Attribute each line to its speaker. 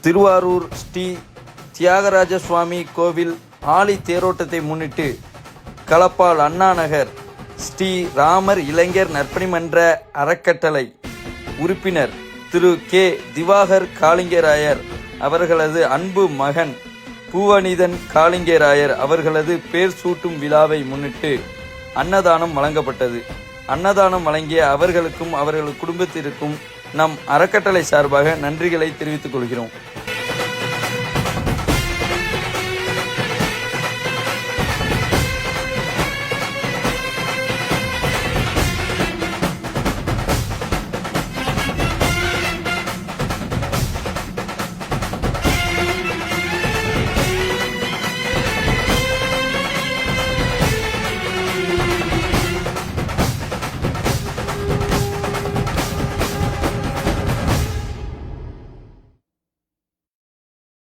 Speaker 1: திருவாரூர் ஸ்ரீ தியாகராஜ சுவாமி கோவில் ஆழி தேரோட்டத்தை முன்னிட்டு களப்பால் அண்ணா நகர் ஸ்ரீ ராமர் இளைஞர் நற்பணி மன்ற அறக்கட்டளை உறுப்பினர் திரு கே திவாகர் காளிங்கராயர் அவர்களது அன்பு மகன் பூவனிதன் காளிங்கராயர் அவர்களது பேர் சூட்டும் விழாவை முன்னிட்டு அன்னதானம் வழங்கப்பட்டது. அன்னதானம் வழங்கிய அவர்களுக்கும் அவர்கள் குடும்பத்திற்கும் நம் அறக்கட்டளை சார்பாக நன்றிகளை தெரிவித்துக் கொள்கிறோம்.